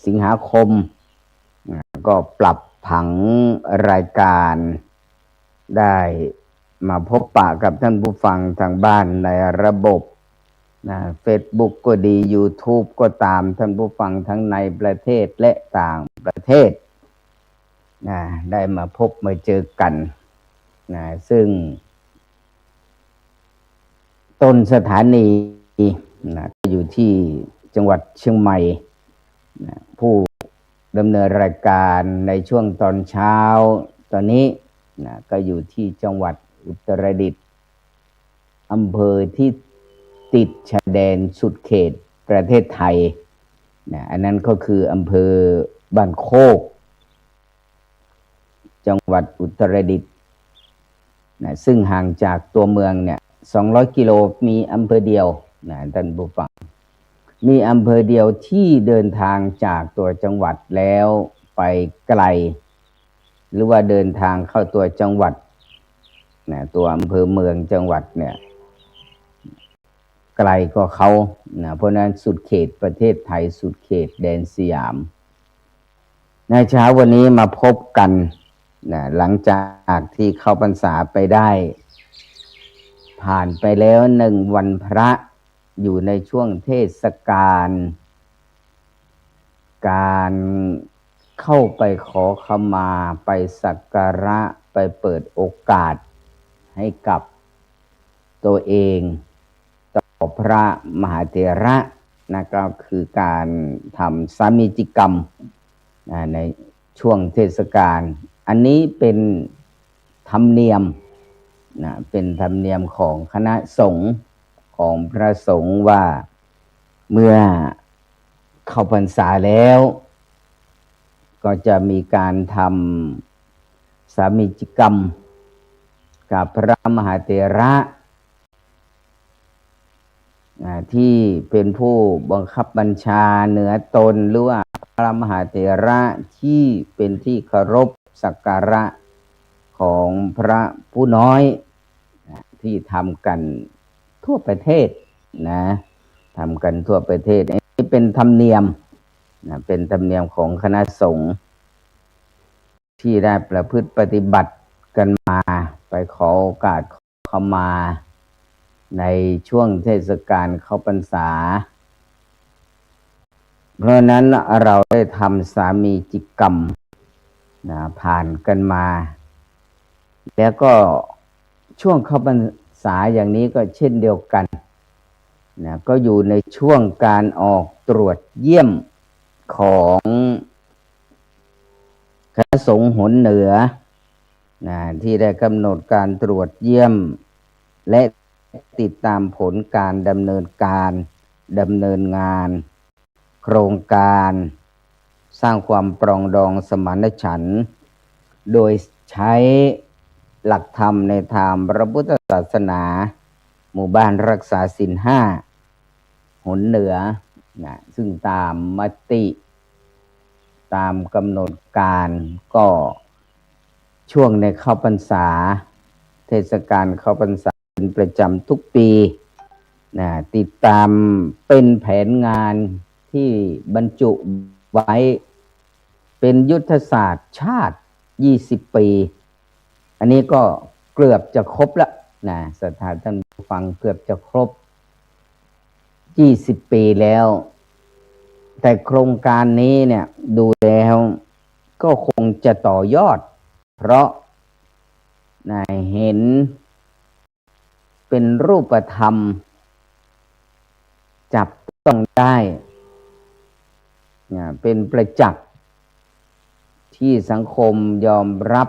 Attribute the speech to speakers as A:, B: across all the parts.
A: สิงหาคมก็ปรับผังรายการได้มาพบปะกับท่านผู้ฟังทางบ้านในระบบFacebook ก็ดี YouTube ก็ตามท่านผู้ฟังทั้งในประเทศและต่างประเทศได้มาพบมาเจอกันซึ่งต้นสถานีอยู่ที่จังหวัดเชียงใหม่ผู้ดำเนินรายการในช่วงตอนเช้าตอนนี้ก็อยู่ที่จังหวัดอุตรดิตถ์อำเภอที่ติดชายแดนสุดเขตประเทศไทยอันนั้นก็คืออำเภอบ้านโคกจังหวัดอุตรดิตถ์ซึ่งห่างจากตัวเมือง200 กิโลมีอำเภอเดียวท่านผู้ฟังมีอำเภอเดียวที่เดินทางจากตัวจังหวัดแล้วไปไกลหรือว่าเดินทางเข้าตัวจังหวัดตัวอำเภอเมืองจังหวัดไกลก็เขาเพราะนั้นสุดเขตประเทศไทยสุดเขตแดนสยามในเช้าวันนี้มาพบกันหลังจากที่เข้าพรรษาไปได้ผ่านไปแล้ว1 วันพระอยู่ในช่วงเทศกาลการเข้าไปขอขมาไปสักการะไปเปิดโอกาสให้กับตัวเองต่อพระมหาเถระก็คือการทำสามีจิกรรมในช่วงเทศกาลอันนี้เป็นธรรมเนียมเป็นธรรมเนียมของคณะสงฆ์ของพระสงฆ์ว่าเมื่อเข้าพรรษาแล้วก็จะมีการทำสามีจิกรรมกับพระมหาเถระที่เป็นผู้บังคับบัญชาเหนือตนหรือว่าพระมหาเถระที่เป็นที่เคารพสักการะของพระผู้น้อยที่ทำกันทั่วประเทศทำกันทั่วประเทศนี่เป็นธรรมเนียมเป็นธรรมเนียมของคณะสงฆ์ที่ได้ประพฤติปฏิบัติกันมาไปขอโอกาสเข้ามาในช่วงเทศกาลเข้าพรรษาเพราะนั้นเราได้ทำสามีจิกรรมผ่านกันมาแล้วก็ช่วงเข้าพรรษาอย่างนี้ก็เช่นเดียวกันก็อยู่ในช่วงการออกตรวจเยี่ยมของคณะสงฆ์หนเหนือที่ได้กำหนดการตรวจเยี่ยมและติดตามผลการดำเนินงานโครงการสร้างความปรองดองสมานฉันท์โดยใช้หลักธรรมในทางพระพุทธศาสนาหมู่บ้านรักษาศีล 5หนเหนือซึ่งตามมติตามกำหนดการก็ช่วงในเข้าพรรษาเทศกาลเข้าพรรษาเป็นประจำทุกปีติดตามเป็นแผนงานที่บรรจุไว้เป็นยุทธศาสตร์ชาติ20 ปีอันนี้ก็เกือบจะครบแล้วสถานท่านฟังเกือบจะครบ20 ปีแล้วแต่โครงการนี้ดูแล้วก็คงจะต่อยอดเพราะเห็นเป็นรูปธรรมจับต้องได้เป็นประจักษ์ที่สังคมยอมรับ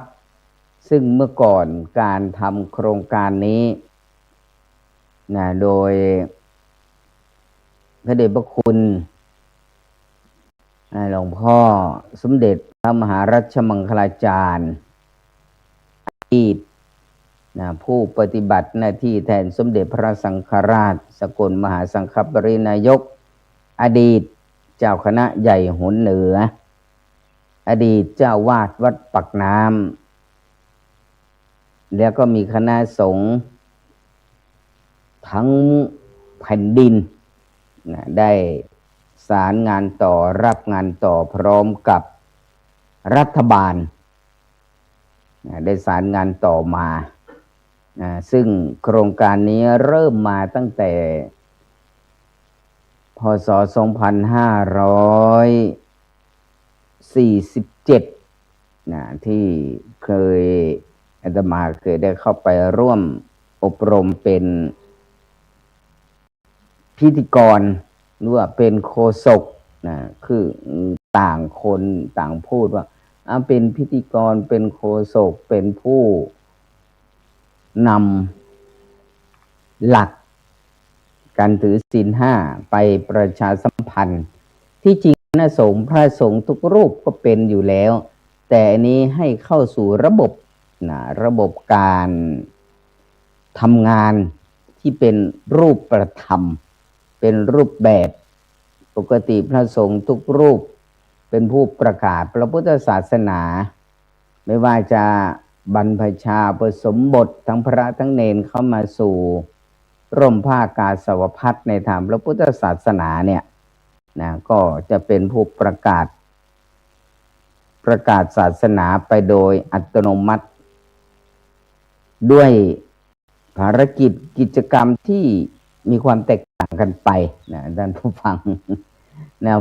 A: ซึ่งเมื่อก่อนการทำโครงการนี้โดยพระเดชพระคุณหลวงพ่อสมเด็จพระมหารัชมังคลาจารย์อดีตผู้ปฏิบัติหน้าที่แทนสมเด็จพระสังฆราชสกลมหาสังฆปรินายกอดีตเจ้าคณะใหญ่หนเหนืออดีตเจ้าวาดวัดปักน้ำแล้วก็มีคณะสงฆ์ทั้งแผ่นดินได้ สารงานต่อรับงานต่อพร้อมกับรัฐบาลได้สารงานต่อมาซึ่งโครงการนี้เริ่มมาตั้งแต่พ.ศ. 2547ที่เคยอาตมาเคยได้เข้าไปร่วมอบรมเป็นพิธีกรหรือว่าเป็นโฆษกคือต่างคนต่างพูดว่าเป็นพิธีกรเป็นโฆษกเป็นผู้นำหลักการถือศีลห้าไปประชาสัมพันธ์ที่จริงนะพระสงฆ์ทุกรูปก็เป็นอยู่แล้วแต่อันนี้ให้เข้าสู่ระบบการทำงานที่เป็นรูปประธรรมเป็นรูปแบบปกติพระสงฆ์ทุกรูปเป็นผู้ประกาศพระพุทธศาสนาไม่ว่าจะบรรพชาอุปสมบททั้งพระทั้งเณรเข้ามาสู่ร่มผ้ากาสาวพัสในทางพระพุทธศาสนาเนี่ยก็จะเป็นผู้ประกาศศาสนาไปโดยอัตโนมัติด้วยภารกิจกรรมที่มีความแตกต่างกันไปท่านผู้ฟัง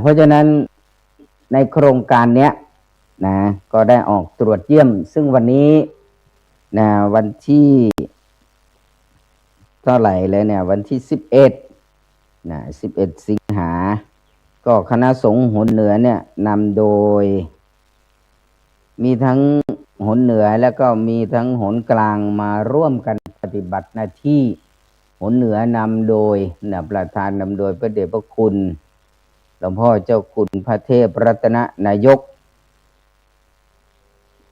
A: เพราะฉะนั้นในโครงการเนี้ยก็ได้ออกตรวจเยี่ยมซึ่งวันนี้วันที่เท่าไหร่เลยเนี่ยวันที่11 สิงหาก็คณะสงฆ์หนเหนือเนี่ยนำโดยมีทั้งหนเหนือแล้วก็มีทั้งหนกลางมาร่วมกันปฏิบัติหน้าที่หนเหนือนำโดยประธานนำโดยพระเดชพระคุณหลวงพ่อเจ้าคุณพระเทพรัตนนายก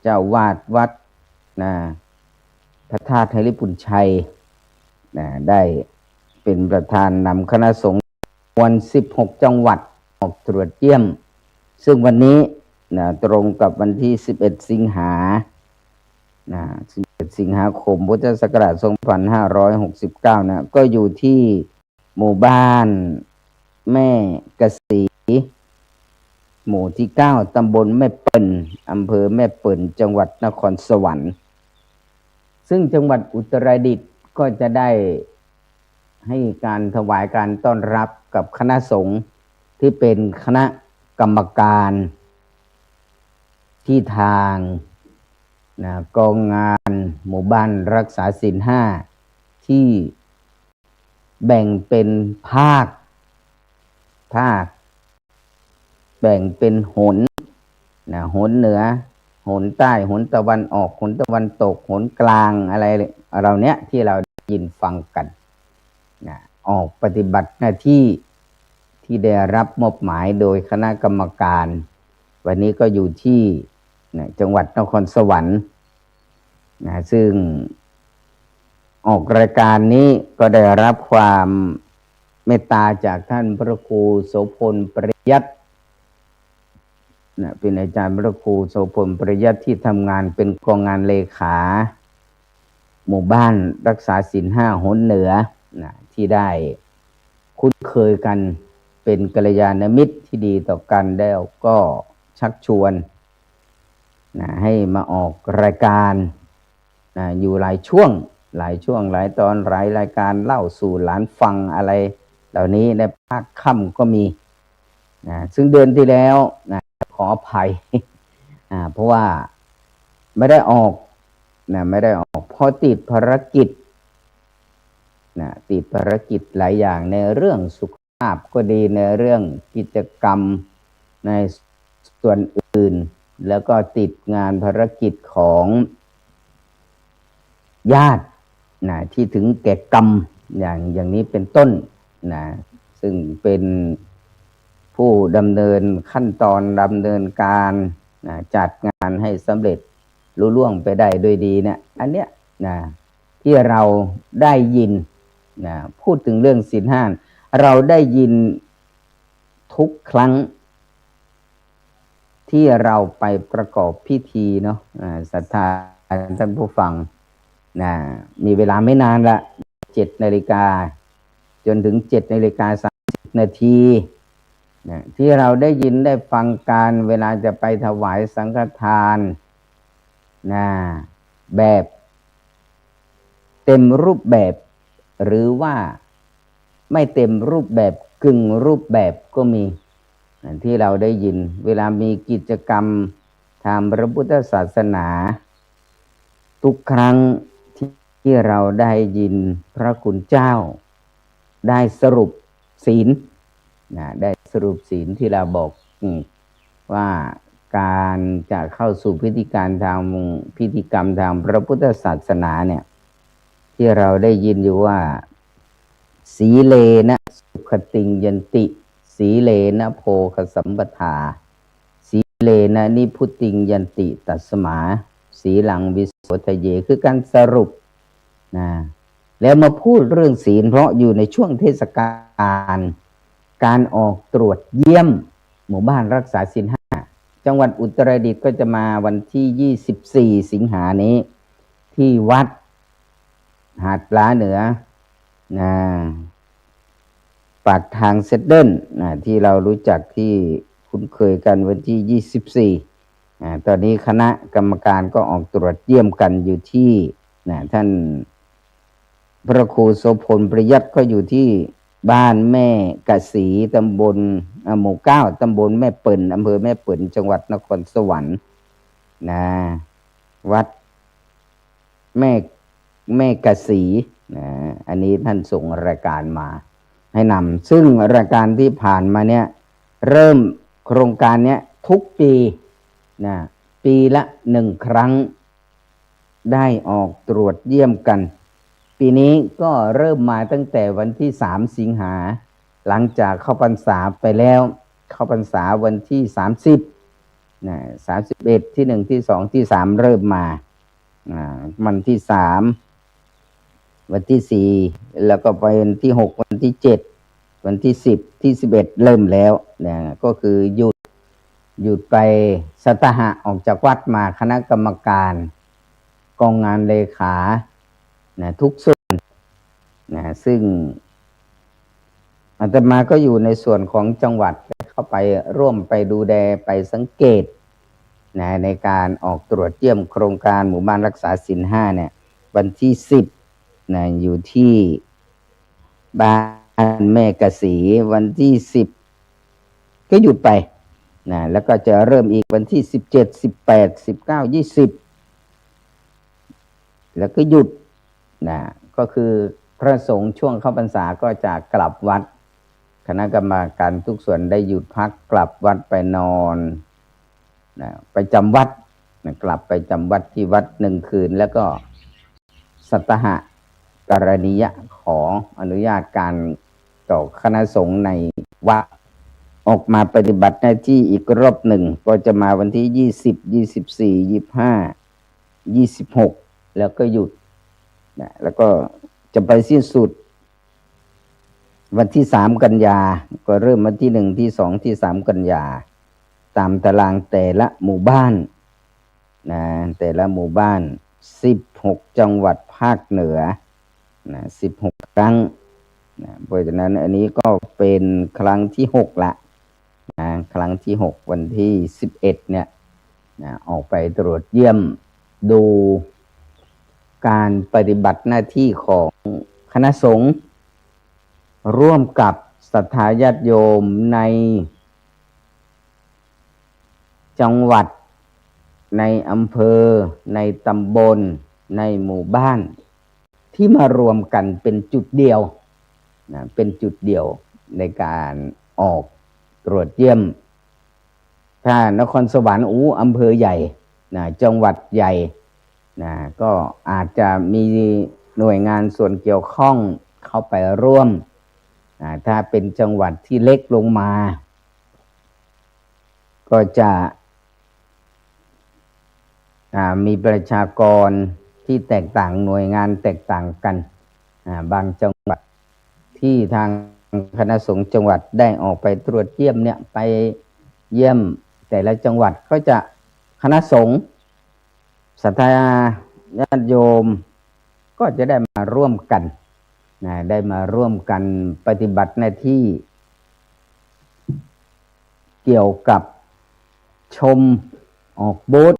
A: เจ้าวาดวัดพระธาตุไหหลปุญชัยได้เป็นประธานนำคณะสงฆ์วัน16 จังหวัดออกตรวจเยี่ยมซึ่งวันนี้ตรงกับวันที่11 สิงหา11 สิงหาคมพุทธศักราช 2569ก็อยู่ที่หมู่บ้านแม่กะสีหมู่ที่9ตำบลแม่เปิ่นอำเภอแม่เปิ่นจังหวัดนครสวรรค์ซึ่งจังหวัดอุตรดิตถ์ก็จะได้ให้การถวายการต้อนรับกับคณะสงฆ์ที่เป็นคณะกรรมการที่ทางกองงานหมู่บ้านรักษาศีลห้าที่แบ่งเป็นภาคแบ่งเป็นหนเหนือหนใต้หนตะวันออกหนตะวันตกหนกลางอะไรเราเนี้ยที่เราได้ยินฟังกันออกปฏิบัติหน้าที่ที่ได้รับมอบหมายโดยคณะกรรมการวันนี้ก็อยู่ที่จังหวัดนครสวรรค์ซึ่งออกรายการนี้ก็ได้รับความเมตตาจากท่านพระครูโสพลปริยัติเป็นอาจารย์พระครูโสพลปริยัติที่ทำงานเป็นกองงานเลขาหมู่บ้านรักษาศีลห้าหนเหนือที่ได้คุ้นเคยกันเป็นกัลยาณมิตรที่ดีต่อกันแล้วก็ชักชวนให้มาออกรายการอยู่หลายช่วงหลายตอนหลายรายการเล่าสู่หลานฟังอะไรเหล่านี้ในภาคค่ำก็มีซึ่งเดือนที่แล้วขออภัยเพราะว่าไม่ได้ออกเพราะติดภารกิจหลายอย่างในเรื่องสุขภาพก็ดีในเรื่องกิจกรรมในส่วนอื่นแล้วก็ติดงานภารกิจของญาติที่ถึงแก่กรรมอย่างนี้เป็นต้นซึ่งเป็นผู้ดำเนินขั้นตอนดำเนินการจัดงานให้สำเร็จลุล่วงไปได้โดยดีเนี่ยอันเนี้ยที่เราได้ยินพูดถึงเรื่องศีลห้าเราได้ยินทุกครั้งที่เราไปประกอบพิธีเนาะศรัทธาท่านผู้ฟังมีเวลาไม่นานละ7 นาฬิกาจนถึง7 นาฬิกา 30 นาที นะที่เราได้ยินได้ฟังการเวลาจะไปถวายสังฆทานนะแบบเต็มรูปแบบหรือว่าไม่เต็มรูปแบบกึ่งรูปแบบก็มีที่เราได้ยินเวลามีกิจกรรมทางพระพุทธศาสนาทุกครั้งที่เราได้ยินพระคุณเจ้าได้สรุปศีลได้สรุปศีลที่เราบอกว่าการจะเข้าสู่พิธีการทางพิธีกรรมทางพระพุทธศาสนาเนี่ยที่เราได้ยินอยู่ว่าสีเลนะสุขติงยันติสีเลนะโภคสัมปทาสีเลนะนิพุติงยันติตัสมาสีหลังวิโสทะเยคือการสรุปนะแล้วมาพูดเรื่องศีลเพราะอยู่ในช่วงเทศกาลการออกตรวจเยี่ยมหมู่บ้านรักษาศีลห้าจังหวัดอุตรดิตถ์ก็จะมาวันที่24สิงหานี้ที่วัดหาดปลาเหนือปากทางเซดเดิลที่เรารู้จักที่คุ้นเคยกันวันที่24ตอนนี้คณะกรรมการก็ออกตรวจเยี่ยมกันอยู่ที่ท่านพระครูโสพลประยัติก็อยู่ที่บ้านแม่กะสีตำบลหมู่9ตำบลแม่เปิ่นอำเภอแม่เปิ่นจังหวัดนครสวรรค์วัดแม่กะสีอันนี้ท่านส่งรายการมาให้นำซึ่งรายการที่ผ่านมาเนี่ยเริ่มโครงการเนี้ยทุกปีปีละ1 ครั้งได้ออกตรวจเยี่ยมกันปีนี้ก็เริ่มมาตั้งแต่วันที่3 สิงหาหลังจากเข้าพรรษาไปแล้วเข้าพรรษาวันที่31ที่1ที่2ที่3เริ่มมาวันที่3วันที่4แล้วก็ไปวันที่6วันที่7วันที่10ที่11เริ่มแล้วก็คือหยุดไปสัตหะออกจากวัดมาคณะกรรมการกองงานเลขาทุกส่วนซึ่งอาตมาก็อยู่ในส่วนของจังหวัดเข้าไปร่วมไปดูแลไปสังเกตในการออกตรวจเยี่ยมโครงการหมู่บ้านรักษาศีล5เนี่ยวันที่10อยู่ที่บ้านแม่กะสีวันที่10ก็หยุดไปแล้วก็จะเริ่มอีกวันที่17 18 19 20แล้วก็หยุดก็คือพระสงฆ์ช่วงเข้าพรรษาก็จะกลับวัดคณะกรรมการทุกส่วนได้หยุดพักกลับวัดไปนอนไปจำวัดกลับไปจำวัดที่วัด1 คืนแล้วก็สัตหะกรณียะขออนุญาตการต่อคณะสงฆ์ในวัดออกมาปฏิบัติหน้าที่อีกรอบหนึ่งก็จะมาวันที่20 24 25 26แล้วก็หยุดแล้วก็จะไปสิ้นสุดวันที่3 กันยาก็เริ่มวันที่1ที่2ที่3 กันยาตามตารางแต่ละหมู่บ้านแต่ละหมู่บ้าน16จังหวัดภาคเหนือ16 ครั้งเพราะฉะนั้นอันนี้ก็เป็นครั้งที่6ละครั้งที่6วันที่11เนี่ยออกไปตรวจเยี่ยมดูการปฏิบัติหน้าที่ของคณะสงฆ์ร่วมกับศรัทธาญาติโยมในจังหวัดในอำเภอในตำบลในหมู่บ้านที่มารวมกันเป็นจุดเดียวเป็นจุดเดียวในการออกตรวจเยี่ยมถ้านครสวรรค์อำเภอใหญ่จังหวัดใหญ่ก็อาจจะมีหน่วยงานส่วนเกี่ยวข้องเข้าไปร่วมถ้าเป็นจังหวัดที่เล็กลงมาก็จะมีประชากรที่แตกต่างหน่วยงานแตกต่างกันบางจังหวัดที่ทางคณะสงฆ์จังหวัดได้ออกไปตรวจเยี่ยมเนี่ยไปเยี่ยมแต่ละจังหวัดก็จะคณะสงฆ์ศรัทธาญาติโยมก็จะได้มาร่วมกันได้มาร่วมกันปฏิบัติหน้าที่ เกี่ยวกับชมออกบูธ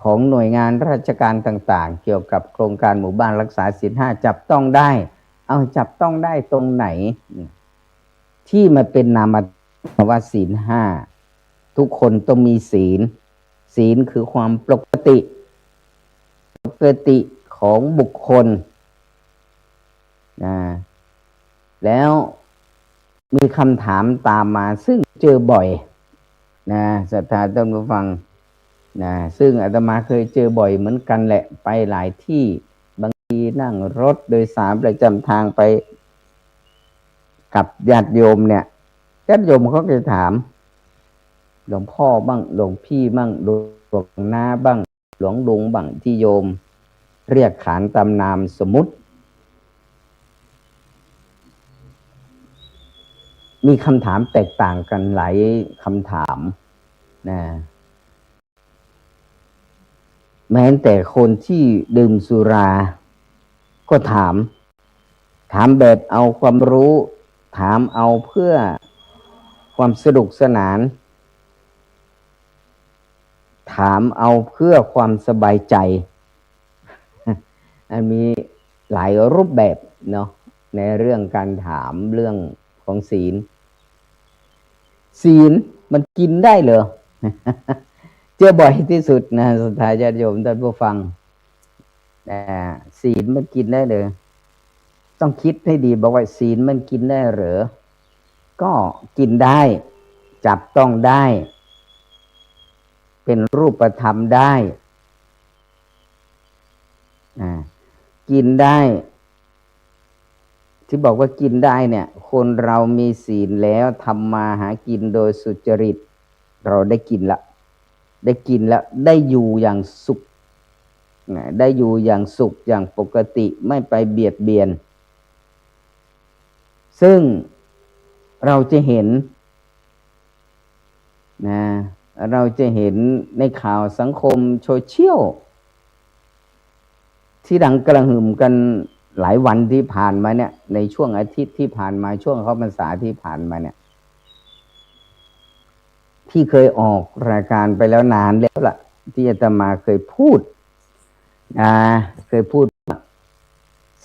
A: ของหน่วยงานราชการต่างๆเกี่ยวกับโครงการหมู่บ้านรักษาศีลห้าจับต้องได้เอาจับต้องได้ตรงไหนที่มันเป็นนามธรรมว่าศีลห้าทุกคนต้องมีศีลศีลคือความปกติของบุคคลนะแล้วมีคำถามตามมาซึ่งเจอบ่อยนะศรัทธาท่านผู้ฟังนะซึ่งอาตมาเคยเจอบ่อยเหมือนกันแหละไปหลายที่บางทีนั่งรถโดยสารประจำทางไปกับญาติโยมเนี่ยญาติโยมเขาจะถามหลวงพ่อบ้างหลวงพี่บ้างหลวงน้าบ้างหลวงลุงบ้างที่โยมเรียกขานตามนามสมมุติมีคำถามแตกต่างกันหลายคำถามนะแม้แต่คนที่ดื่มสุราก็ถามแบบเอาความรู้ถามเอาเพื่อความสนุกสนานถามเอาเพื่อความสบายใจมีหลายรูปแบบเนาะในเรื่องการถามเรื่องของศีลมันกินได้เหรอ เจอบ่อยที่สุดนะสุดท้ายญาติโยมท่านผู้ฟังศีลมันกินได้เลยต้องคิดให้ดีบอกว่าศีลมันกินได้เหรอก็กินได้จับต้องได้เป็นรูปธรรมได้กินได้ที่บอกว่ากินได้เนี่ยคนเรามีศีลแล้วทำมาหากินโดยสุจริตเราได้กินแล้วได้อยู่อย่างสุขได้อยู่อย่างสุขอย่างปกติไม่ไปเบียดเบียนซึ่งเราจะเห็นในข่าวสังคมโซเชียลที่ดังกระหึ่มกันหลายวันที่ผ่านมาเนี่ยในช่วงอาทิตย์ที่ผ่านมาช่วงเข้าพรรษาที่ผ่านมาเนี่ยที่เคยออกรายการไปแล้วนานแล้วล่ะที่อาตมาเคยพูด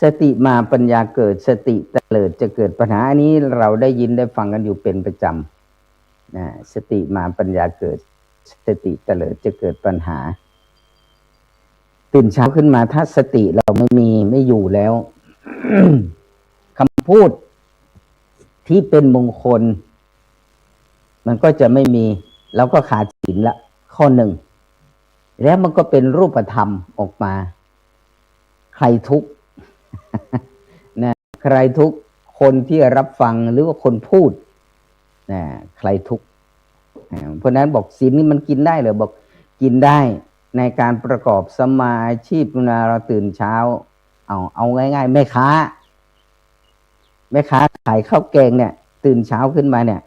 A: สติมาปัญญาเกิดสติเตลิดจะเกิดปัญหาอันนี้เราได้ยินได้ฟังกันอยู่เป็นประจำสติมาปัญญาเกิดสติเตลิดจะเกิดปัญหาตื่นเช้าขึ้นมาถ้าสติเราไม่อยู่แล้ว คำพูดที่เป็นมงคลมันก็จะไม่มีเราก็ขาดศีลละข้อหนึ่งแล้วมันก็เป็นรูปธรรมออกมาใครทุกข์ นะใครทุกข์คนที่รับฟังหรือว่าคนพูดนะใครทุกข์เพราะนั้นบอกศีลนี่มันกินได้เหรอบอกกินได้ในการประกอบสมาอาชีพเวลาเราตื่นเช้าเอาง่ายๆแม่ค้าขายข้าวแกงเนี่ยตื่นเช้าขึ้นมาเนี่ย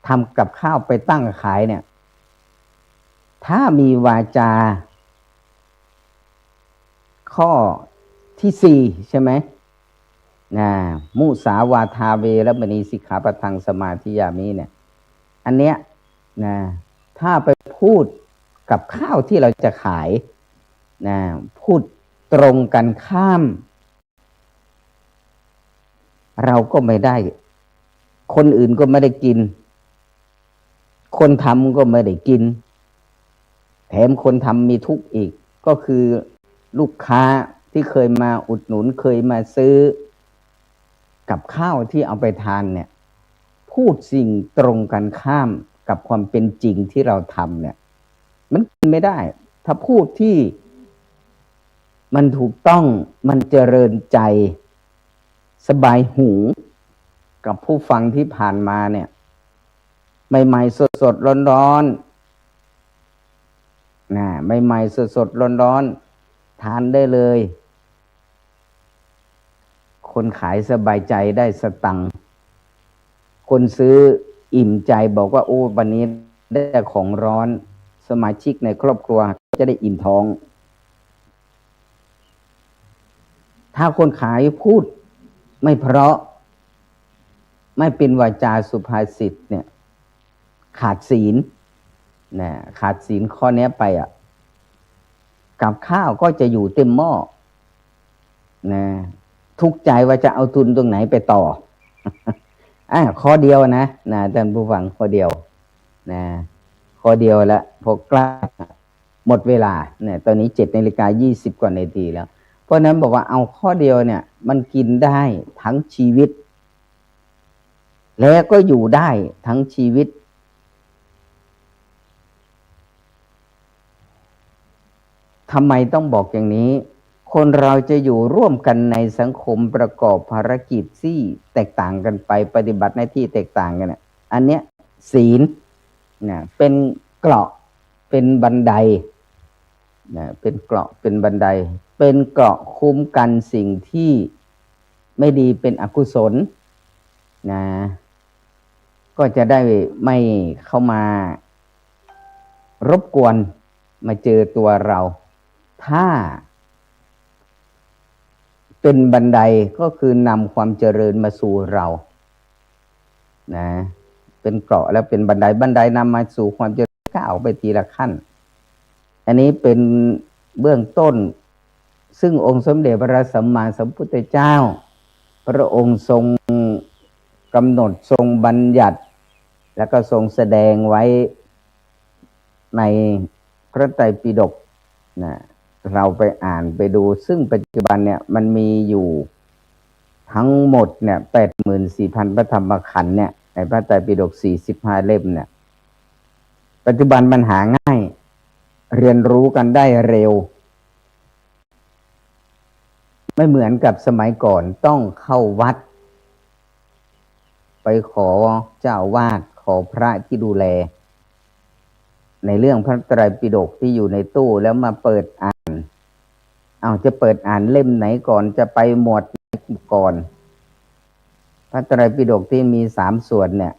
A: ทำกับข้าวไปตั้งขายเนี่ยถ้ามีวาจาข้อที่สี่ใช่ไหมมุสาวาทาเวรมณีสิกขาปะทังสมาธิยามิเนี่ยอันเนี้ยถ้าไปพูดกับข้าวที่เราจะขายพูดตรงกันข้ามเราก็ไม่ได้คนอื่นก็ไม่ได้กินคนทำก็ไม่ได้กินแถมคนทำมีทุกข์อีกก็คือลูกค้าที่เคยมาอุดหนุนเคยมาซื้อกับข้าวที่เอาไปทานเนี่ยพูดสิ่งตรงกันข้ามกับความเป็นจริงที่เราทำเนี่ยมันไม่ได้ถ้าพูดที่มันถูกต้องมันเจริญใจสบายหูกับผู้ฟังที่ผ่านมาเนี่ยใหม่ๆสดๆร้อนๆใหม่ๆสดๆร้อนๆทานได้เลยคนขายสบายใจได้สตังค์คนซื้ออิ่มใจบอกว่าโอ้วันนี้ได้ของร้อนสมาชิกในครอบครัวจะได้อิ่มท้องถ้าคนขายพูดไม่เพราะไม่เป็นวาจาสุภาษิตเนี่ย ขาดศีลนะขาดศีลข้อนี้ไปกับข้าวก็จะอยู่เต็มหม้อนะทุกข์ใจว่าจะเอาทุนตรงไหนไปต่อ ข้อเดียวนะท่านผู้ฟังข้อเดียวนะข้อเดียวแล้วพอกล้าหมดเวลาเนี่ยตอนนี้7:20 กว่านาทีแล้วเพราะนั้นบอกว่าเอาข้อเดียวเนี่ยมันกินได้ทั้งชีวิตและก็อยู่ได้ทั้งชีวิตทำไมต้องบอกอย่างนี้คนเราจะอยู่ร่วมกันในสังคมประกอบภารกิจที่แตกต่างกันไปปฏิบัติหน้าที่แตกต่างกันเนี่ยอันเนี้ยศีลเป็นเกราะเป็นบันไดเป็นเกราะเป็นบันไดเป็นเกราะคุ้มกันสิ่งที่ไม่ดีเป็นอกุศลก็จะได้ไม่เข้ามารบกวนมาเจอตัวเราถ้าเป็นบันไดก็คือนำความเจริญมาสู่เราเป็นเกราะแล้วเป็นบันไดนำมาสู่ความเจริญก้าวไปทีละขั้นอันนี้เป็นเบื้องต้นซึ่งองค์สมเด็จพระสัมมาสัมพุทธเจ้าพระองค์ทรงกำหนดทรงบัญญัติแล้วก็ทรงแสดงไว้ในพระไตรปิฎกเราไปอ่านไปดูซึ่งปัจจุบันเนี่ยมันมีอยู่ทั้งหมดเนี่ย 84,000 พระธรรมขันธ์เนี่ยในพระไตรปิฎก45 เล่มเนี่ยปัจจุบันมันหาง่ายเรียนรู้กันได้เร็วไม่เหมือนกับสมัยก่อนต้องเข้าวัดไปขอเจ้าวาดขอพระที่ดูแลในเรื่องพระไตรปิฎกที่อยู่ในตู้แล้วมาเปิดอ่านจะเปิดอ่านเล่มไหนก่อนจะไปหมวดไหนก่อนพระไตรปิฎกที่มี3 ส่วนเนี่ย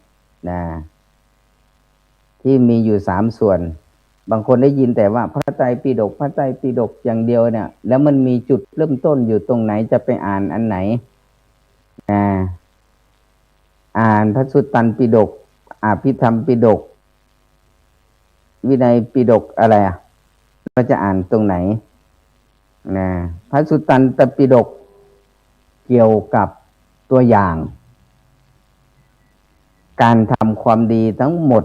A: ที่มีอยู่3 ส่วนบางคนได้ยินแต่ว่าพระไตรปิฎกอย่างเดียวเนี่ยแล้วมันมีจุดเริ่มต้นอยู่ตรงไหนจะไปอ่านอันไหนอ่านพระสุตตันปิฎกอภิธรรมปิฎกวินัยปิฎกอะไรเราจะอ่านตรงไหนพระสุตตันตปิฎกเกี่ยวกับตัวอย่างการทำความดีทั้งหมด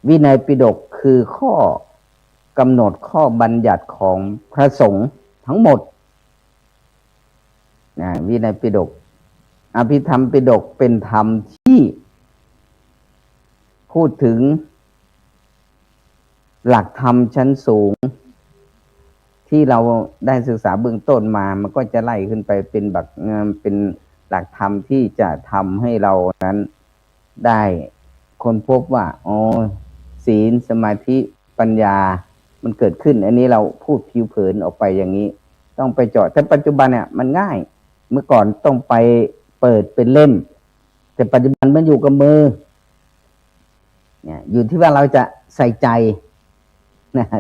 A: วินัยปิฎกคือข้อกำหนดข้อบัญญัติของพระสงฆ์ทั้งหมดวินัยปิฎกอภิธรรมปิฎกเป็นธรรมที่พูดถึงหลักธรรมชั้นสูงที่เราได้ศึกษาเบื้องต้นมามันก็จะไล่ขึ้นไปเป็นเป็นหลักธรรมที่จะทำให้เรานั้นได้ค้นพบว่าศีลสมาธิปัญญามันเกิดขึ้นอันนี้เราพูดผิวเผินออกไปอย่างนี้ต้องไปเจาะแต่ปัจจุบันเนี่ยมันง่ายเมื่อก่อนต้องไปเปิดเป็นเล่มแต่ปัจจุบันมันอยู่กับมืออยู่ที่ว่าเราจะใส่ใจ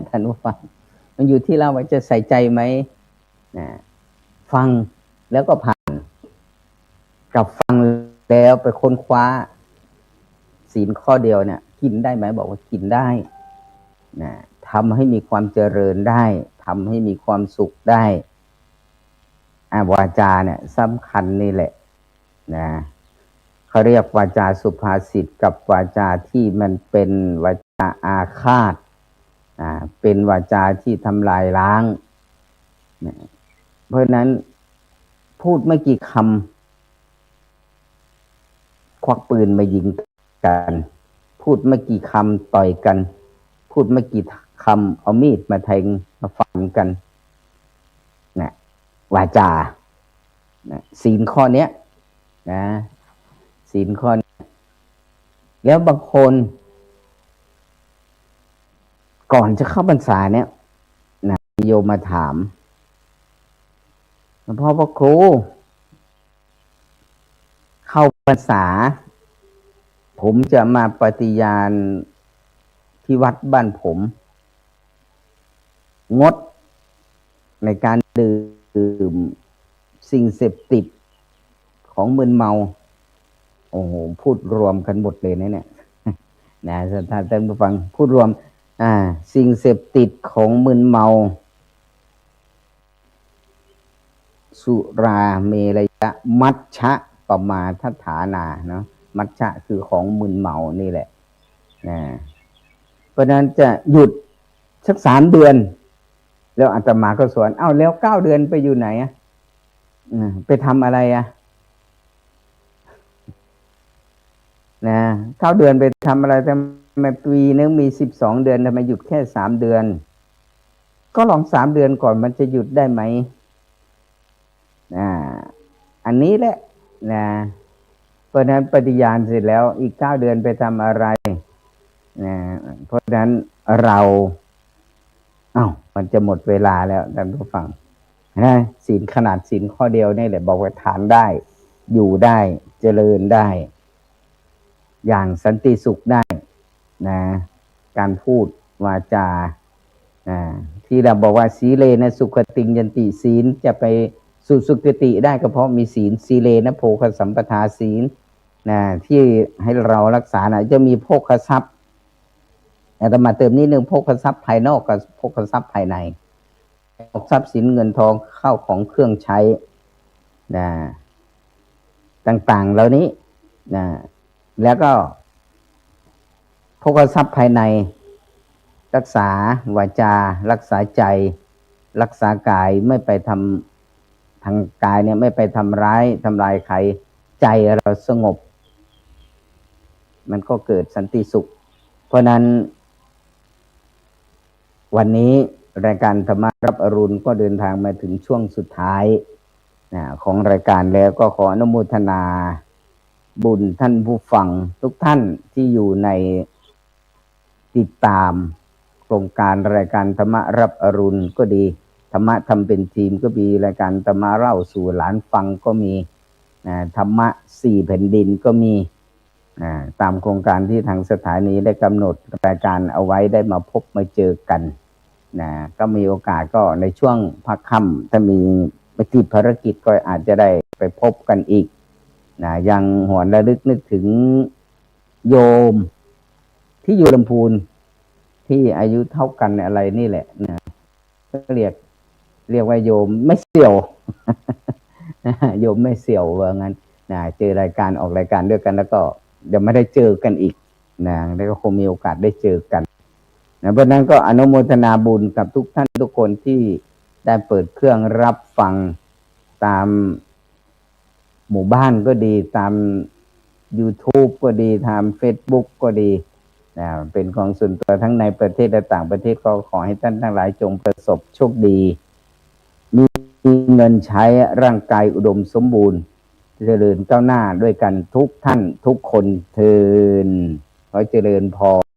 A: ท่านผู้ฟังมันอยู่ที่เราว่าจะใส่ใจไหมฟังแล้วก็ผ่านกับฟังแล้วไปค้นคว้าศีลข้อเดียวเนี่ยกินได้ไหมบอกว่ากินได้ทำให้มีความเจริญได้ทำให้มีความสุขได้วาจาเนี่ยสำคัญนี่แหละเขาเรียกวาจาสุภาษิตกับวาจาที่มันเป็นวาจาอาฆาตเป็นวาจาที่ทำลายล้างเพราะนั้นพูดไม่กี่คำควักปืนมายิงกันพูดไม่กี่คำต่อยกันพูดไม่กี่คำเอามีดมาแทงมาฟันกันวาจาศีลข้อเนี้ยศีลข้อนี้แล้วบางคนก่อนจะเข้าพรรษาเนี่ยโยมมาถามหลวงพ่อพระครูเข้าพรรษาผมจะมาปฏิญาณที่วัดบ้านผมงดในการดื่มสิ่งเสพติดของมึนเมา โอ้โหพูดรวมกันหมดเลยนะเนี่ยนะท่านผู้ฟังพูดรวมสิ่งเสพติดของมึนเมาสุราเมรยะมัชฌะปมาทฐานาเนาะมัชฌะคือของมึนเมานี่แหละนะเพราะนั้นจะหยุดสัก3 เดือนแล้วอาตมาก็สอนเอ้าแล้ว9 เดือนไปอยู่ไหนไปทำอะไรนะ9 เดือนไปทำอะไรทำไมปีนึงมี12 เดือนทำไมหยุดแค่3 เดือนก็ลอง3 เดือนก่อนมันจะหยุดได้ไหมอันนี้แหละนะเพราะนั้นปฏิญาณเสร็จแล้วอีก9 เดือนไปทำอะไรนะเพราะฉะนั้นเรามันจะหมดเวลาแล้วท่านผู้ฟังนะศีลขนาดศีลข้อเดียวนี่แหละบอกว่าทานได้อยู่ได้เจริญได้อย่างสันติสุขได้นะการพูดวาจาที่เราบอกว่าสีเลนะสุขติงยันติศีลจะไปสู่สุคติได้ก็เพราะมีศีลสีเลนะโภคสัมปทาศีลที่ให้เรารักษาจะมีโภคทรัพย์อาตมาเติมนิดนึงโภคทรัพย์ภายนอกกับโภคทรัพย์ภายในทรัพย์สินเงินทองเข้าของเครื่องใช้ต่างๆเหล่านี้แล้วก็โภคทรัพย์ภายในรักษาวาจารักษาใจรักษากายไม่ไปทำทางกายเนี่ยไม่ไปทำร้ายทำลายใครใจเราสงบมันก็เกิดสันติสุขเพราะนั้นวันนี้รายการธรรมรับอรุณก็เดินทางมาถึงช่วงสุดท้ายของรายการแล้วก็ขออนุโมทนาบุญท่านผู้ฟังทุกท่านที่อยู่ในติดตามโครงการรายการธรรมรับอรุณก็ดีธรรมะทำเป็นทีมก็มีรายการธรรมะเล่าสู่หลานฟังก็มีธรรมะ4 แผ่นดินก็มีตามโครงการที่ทางสถานีได้กำหนดรายการเอาไว้ได้มาพบมาเจอกันก็มีโอกาสก็ในช่วงพักค่ำถ้ามีติดภารกิจก็อาจจะได้ไปพบกันอีกยังหวนระลึกนึกถึงโยมที่อยู่ลำพูนที่อายุเท่ากันอะไรนี่แหละก็เรียกว่าโยมไม่เสี่ยว โยมไม่เสี่ยวว่างั้นเจอรายการออกรายการด้วยกันแล้วก็เดี๋ยวไม่ได้เจอกันอีกแล้วก็คงมีโอกาสได้เจอกันเพราะนั้นก็อนุโมทนาบุญกับทุกท่านทุกคนที่ได้เปิดเครื่องรับฟังตามหมู่บ้านก็ดีตาม YouTube ก็ดีตาม Facebook ก็ดีเป็นของส่วนตัวทั้งในประเทศและต่างประเทศก็ขอให้ท่านทั้งหลายจงประสบโชคดีมีเงินใช้ร่างกายอุดมสมบูรณ์เจริญก้าวหน้าด้วยกันทุกท่านทุกคนเทอญขอเจริญพร